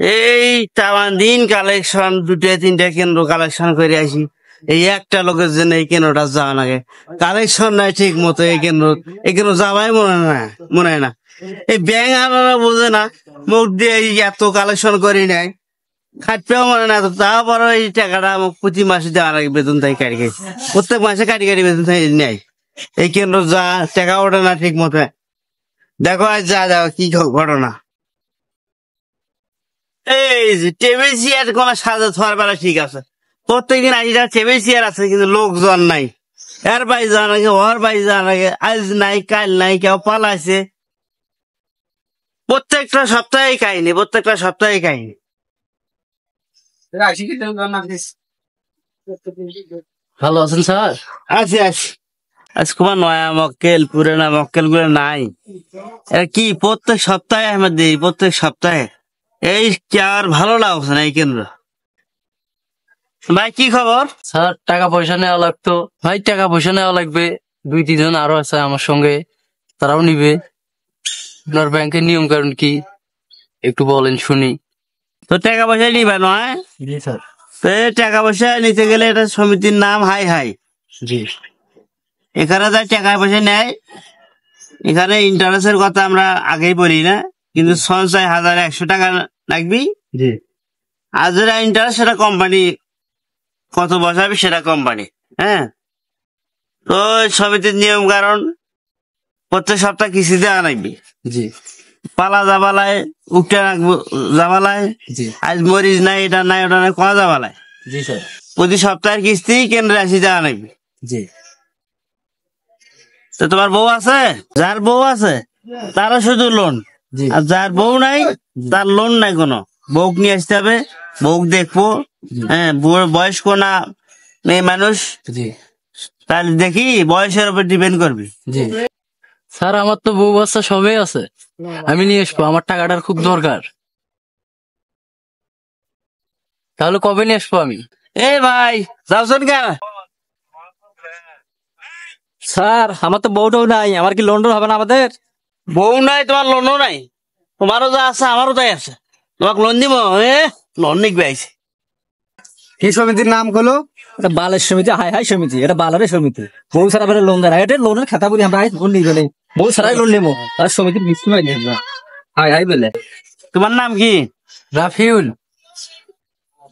এই তামান দিন কালেকশন দুটা তিনটা কেন্দ্র কালেকশন করে আসি। এই একটা লোকের জন্য এই কেন্দ্রটা যাওয়া লাগে, কালেকশন নাই ঠিক মতো। এই কেন্দ্র যাওয়াই মনে হয় না। এই ব্যাংক আলাদা বোঝে না, মুখ দিয়ে এই এত কালেকশন করি নাই, খাটপেও মনে না। তারপরে এই টাকাটা আমাকে প্রতি মাসে দেওয়া লাগে, বেতন তাই কাটি কাটি প্রত্যেক মাসে কাটি কাটি বেতন তাই নেয়। এই কেন্দ্র যা টাকা ওঠে না ঠিক মতো। দেখো আজ যা দেখো কি ঘটনা। এই যে টেবিল চেয়ার কোন সাজা থার বেলা ঠিক আছে, প্রত্যেকদিন আসি টেবিল চেয়ার আছে কিন্তু লোকজন নাই। এর বাড়ি যাওয়া লাগে, ওর বাড়ি যাওয়া লাগে, আজ নাই কাল নাই, কেউ পালাইছে। প্রত্যেকটা সপ্তাহে কাহিনী, প্রত্যেকটা সপ্তাহে কাহিনী। ভালো আছেন স্যার? আছি আছি। আজ তোমার নয়া মক্কেল পুরানা মক্কেল গুলো নাই। এর কি প্রত্যেক সপ্তাহে আমার দিই, প্রত্যেক সপ্তাহে। এই কি আর ভালো লাগছে না এই কেন্দ্র। ভাই কি খবর? স্যার টাকা পয়সা নেওয়া লাগতো। ভাই টাকা পয়সা নেওয়া লাগবে, 2-3 জন আরো আছে আমার সঙ্গে, তারাও নিবে। আপনার ব্যাংকের নিয়ম কারণ কি একটু বলেন শুনি। তো টাকা পয়সা নিবা নয়? জি স্যার। তো এই টাকা পয়সা নিতে গেলে এটা সমিতির নাম হাই হাই। জি। এখানে যা টাকা পয়সা নেয়, এখানে ইন্টারেস্টের কথা আমরা আগেই বলি না, কিন্তু সঞ্চয় 1,100 টাকা লাগবে। জি। আর যেটা ইন্টারেস্ট সেটা কোম্পানি কত বসাবে সেটা কোম্পানি। হ্যাঁ, তো সমিতির নিয়ম কারণ প্রত্যেক সপ্তাহ কিস্তি দেওয়া লাগবে। জি। পালা যাবালায় উঠতে রাখবো, যাবালায় জি। আজ মরিচ নাই, এটা নাই, ওটা নাই, কোয়া যাবালায় জি স্যার। প্রতি সপ্তাহের কিস্তি কেন্দ্রে আসি দেওয়া লাগবে। জি। তো তোমার বউ আছে? যার বউ আছে তারও শুধু লোন, জি। আর যার বউ নাই তার লোন নাই কোনো। বউক নিয়ে আসতে হবে, বউক দেখবো। হ্যাঁ, বয়স্ক না মেয়ে মানুষ, জি। তাহলে দেখি বয়সের উপর ডিপেন্ড করবি। জি। স্যার আমার তো বউ বাচ্চা সবই আছে, আমি নিয়ে আসবো, আমার টাকাটার খুব দরকার। তাহলে কবে নিয়ে আসবো আমি? এ ভাই যাওছেন কেন? স্যার আমার তো বউটাও নাই, আমার কি লোন টোন হবে না আমাদের? বউ নাই, তোমার লোনও নাই। তোমারও যা আছে আমারও তাই আছে, তোমাকে লোন দিব। লোন নিকবে আইছে। কি সমিতির নাম হলো? এটা বালের সমিতি, হাই হাই সমিতি, এটা বালারের সমিতি। বউ ছাড়া বেড়ে লোন দেয় না, এটা লোনের খাতা বলি আমরা লোন নিবে নেই, বউ ছাড়াই লোন নেবো। আর সমিতির মিষ্টি হয় না, হাই হাই বলে। তোমার নাম কি? রাফিউল।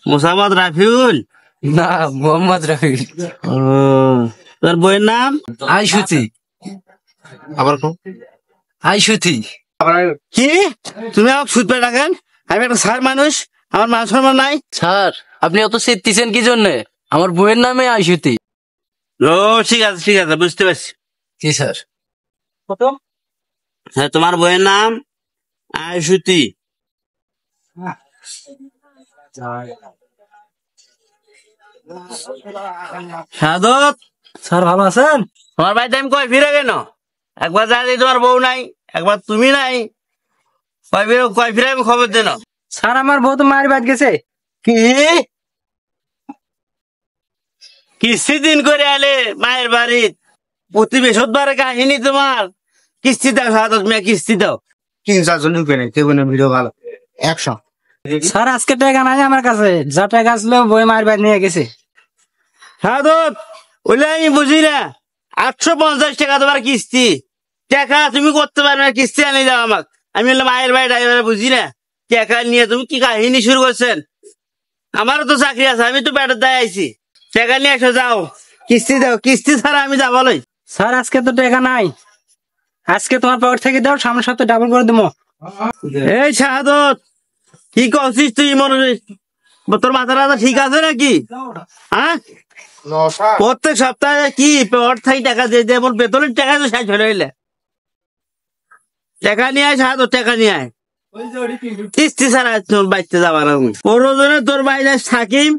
মোসাম্মদ রাফিউল? না, মোহাম্মদ রাফিউল। ও, তোর বইয়ের নাম? আইসুতি। আবার আইসুতি। কি? তুমি আমাকে সুদ পেয়ে রাখেন? আমি একটা স্যার মানুষ, আমার মান সম্মান নাই। স্যার আপনি অত চেতেছেন কি জন্যে? আমার বইয়ের নামে আইসুতি। ও ঠিক আছে ঠিক আছে, বুঝতে পারছি। কি স্যার? কত? হ্যাঁ, তোমার বইয়ের নাম আয়ুষী। সাদত, স্যার ভালো আছেন? তোমার বাড়িতে আমি কয় ফিরে কেন? একবার জানি তোমার বউ নাই, একবার তুমি নাই, কয় ফিরে আমি খবর দেন। স্যার আমার বউ তো মায়ের বাদ গেছে। কি কিস্তি দিন করে আলে মায়ের বাড়ির? প্রতি বৃহস্পতিবারে কাহিনী তোমার। কিস্তি দাও সাদত মিয়া, কিস্তি দাও। 3-4 জন ঢুকে নেই, ভিডিও ভালো 100। স্যার আজকে টাকা নাই আমার কাছে, যা টাকা আসলো বই মায়ের বাদ নিয়ে গেছে। সাদত, ওইলে আমি বুঝি না। 850 টাকা তোমার কিস্তি, টাকা তুমি করতে পারবে না, কিস্তি আনি দাও আমাকে। আমি বললাম মায়ের বাড়ি ড্রাইভারে বুঝি না, টাকা নিয়ে তুমি কি কাহিনী শুরু করছেন? আমারও তো চাকরি আছে, আমি তো ব্যাটার দায় আইছি। টাকা নিয়ে এসো, যাও কিস্তি দাও, কিস্তি ছাড়া আমি যাবো লই। স্যার আজকে তো টাকা নাই, আজকে তোমার পকেট থেকে দাও, সামনের সপ্তাহে ডাবল করে দেবো। এই শাহাদত, কি করছিস তুই? মনে তোর মাথা ঠিক আছে নাকি? হ্যাঁ, প্রত্যেক সপ্তাহে কি পেট থাকি টাকা দিয়ে দেয়, আমার বেতনের টাকা তো শেষ হয়ে রইলে। টাকা নিয়ে আয় শাহাদত, টাকা নিয়ে আয়। কিস্তি ছাড়া তোর বাড়িতে যাবা না। প্রয়োজনে তোর বাইরে থাকিম,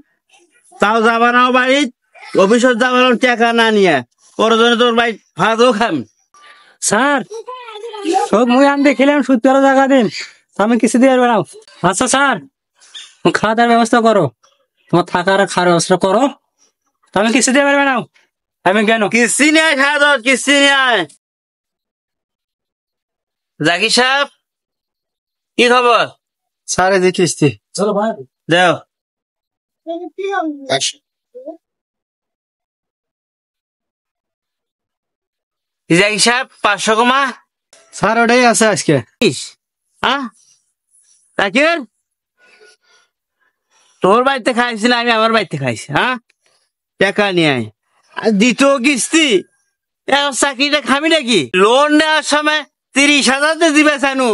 তাও যাবা না বাড়ি। অফিসত যাবা না টাকা না নিয়ে, প্রয়োজনে তোর বাড়ি ভাতও খাম। স্যার সব মুই আন দেখিলাম, সুদ পেরো টাকা দিন, আমি কিছু দিয়ে বেড়াও। আচ্ছা স্যার, খাওয়া দাওয়ার ব্যবস্থা করো, তোমার থাকার আর খাওয়ার ব্যবস্থা করো, আমি কিছু দিয়ে বেড়াবে নাও। আমি কেন কিস্তি নিয়ে আয় শাহাদত, কিস্তি নিয়ে আয়। জাকির সাহেব, কি খবর? স্যার এই যে কিস্তি। চলো ভাই। দেও হিজাই সাহেব 500 কমা স্যার ওটাই আছে আজকে। হ্যাঁ জাকির তোর বাড়িতে খাইছি না আমি আমার বাড়িতে খাইছি হ্যাঁ টাকা নিয়ে আয় আর দ্বিতীয় কিস্তি এখন চাকরিটা খাবি নাকি লোন নেওয়ার সময় 30,000 দিয়ে দিবে চানু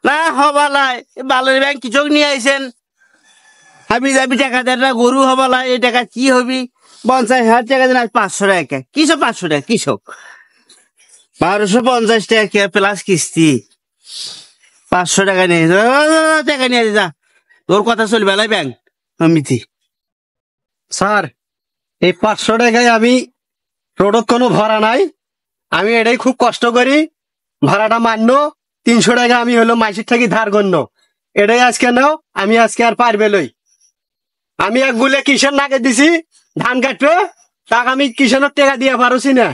না হবালাই বালের ব্যাংক কৃষক নিয়ে আইছেন হাবি যাবি টাকা দেন না গরু হবালাই এই টাকা কি হবি 50,000 টাকা দিন আজ 500 টাকা কিসব 500 টাকা কৃষক 1250 টাকা প্লাস কিস্তি 500 টাকা নিয়ে টাকা নিয়ে যা তোর কথা চলবে বেলায় ব্যাংক সমিতি স্যার এই 500 টাকায় আমি রোডত কোনো ভাড়া নাই, আমি এটাই খুব কষ্ট করি ভাড়াটা মান্য। 300 টাকা আমি হলো মাসির থাকি ধার গণ্য, এটাই আজকে নাও। আমি আজকে আর পারবে লই, আমি এক গুলে কিষান নাকে দিছি ধান কাটবে, তাক আমি কিষানের টাকা দিয়ে পারছি না।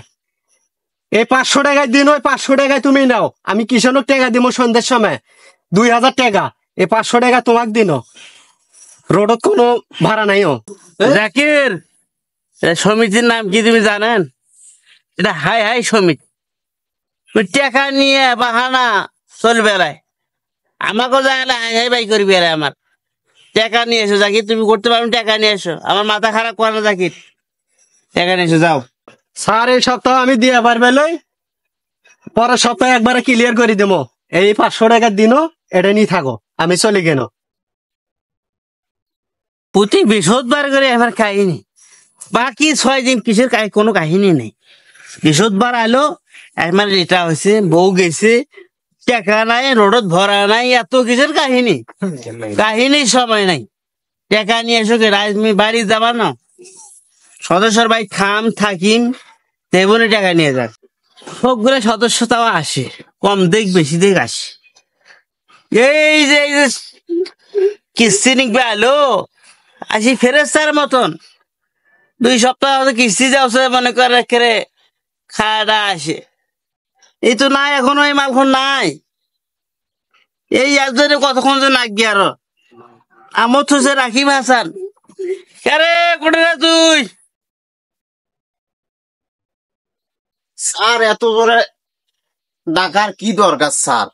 এই 500 টাকায় দিন, ওই 500 টাকায় তুমি নাও, আমি কিষানের টাকা দিব সন্ধ্যের সময় 2000 টাকা। এই 500 টাকা তোমাক দিন, রোডত কোনো ভাড়া নাই। জাকির সমিতির নাম কি তুমি জানেন? এটা হাই হাই সমিতি। তুই টাকা নিয়ে বাহানা চলবে বেড়ায় আমাকে জানালে হাই হাই বাই করবি বেড়ায় আমার টাকা নিয়ে এসো জাকির তুমি করতে পারো টাকা নিয়ে এসো আমার মাথা খারাপ করে না জাকির টাকা নিয়ে এসো যাও স্যার এই সপ্তাহ আমি দিয়ে পারবে লই, পরের সপ্তাহে একবারে ক্লিয়ার করে দেবো। এই 500 টাকার দিনও এটা নিয়ে থাকো, আমি চলে গেল। প্রতি বৃহস্পতিবার করে আমার কাহিনী, বাকি 6 দিন কিসের কোনো কাহিনী নেই। বৃহস্পতিবার আলো আমার এটা হয়েছে বউ গেছে টাকা নাই রোডত ভরা নাই এত কিসের কাহিনী, কাহিনীর সময় নাই। টাকা নিয়ে এসো কে রাজমি বাড়ি যাবা না সদস্যর ভাই খাম থাকিম তেমনি টাকা নিয়ে যাক সবগুলো সদস্য তাও আসে কম দেখ বেশি দেখ আসে। এই যে কিস্তি নিকবে আলো আসি ফেরেস্তার মতন 2 সপ্তাহ কিস্তি যাওছে মনে করে খেরে খাওয়াটা আসে এই তো নাই এখনো এই মালখন নাই এই একজনে কতক্ষণ যে নাকি আরো আমত হচ্ছে রাখিব হাসান আরে কোটে রে তুই স্যার এত জোরে ডাকার কি দরকার স্যার?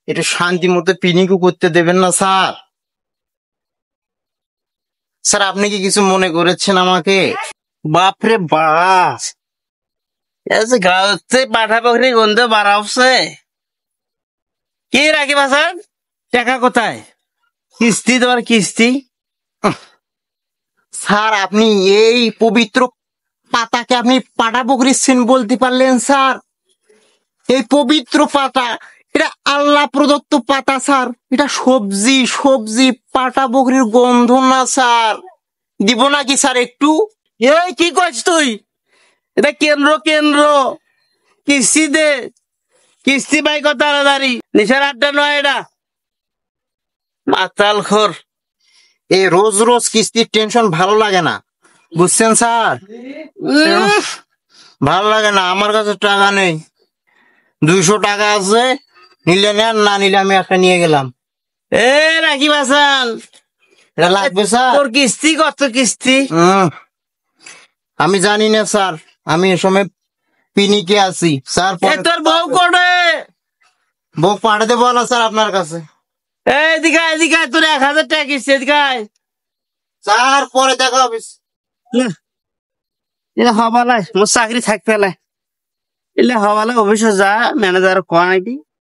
একটু শান্তি মতো পিকনিকও করতে দেবেন না স্যার? স্যার আপনি কি কিছু মনে করেছেন আমাকে? বাপরে বাস গাঁতে পাঠা পাখরি গন্ধ বাড়াচ্ছে কি রাখিব হাসান টাকা কোথায় কিস্তি তোমার কিস্তি স্যার আপনি এই পবিত্র পাতাকে আপনি পাটা পকড়িচ্ছেন বলতে পারলেন স্যার? এই পবিত্র পাতা এটা আল্লাহ প্রদত্ত পাতা স্যার, এটা সবজি সবজি পাটা বকরির গন্ধ না স্যার। দিব নাকি স্যার একটু? এই কি করছিস তুই এটা কেন্দ্র কেন্দ্র কিস্তি দে কিস্তি পাই কত তাড়াতাড়ি নিশার আড্ডা নয় এটা মাতাল খোর এই রোজ রোজ কিস্তির টেনশন ভালো লাগে না বুঝছেন স্যার? ভালো লাগে না। আমার কাছে টাকা নেই, 200 টাকা আছে, নিলে নেন না নিলে আমি একটা নিয়ে গেলাম। এ রাকিব হাসান এটা লাগবে স্যার? তোর কিস্তি কত কিস্তি আমি জানি না স্যার, আমি এ সময় পিনিকে আছি স্যার। তোর বউ করে বউ পাঠাতে বলা স্যার আপনার কাছে। এদিকে এদিকে তোর 1000 টাকা কিস্তি এদিকে স্যার পরে দেখা হবে। এটা হবালাই মোর চাকরি থাকতে এলে হবালাই অফিসে যা ম্যানেজার কয় নাকি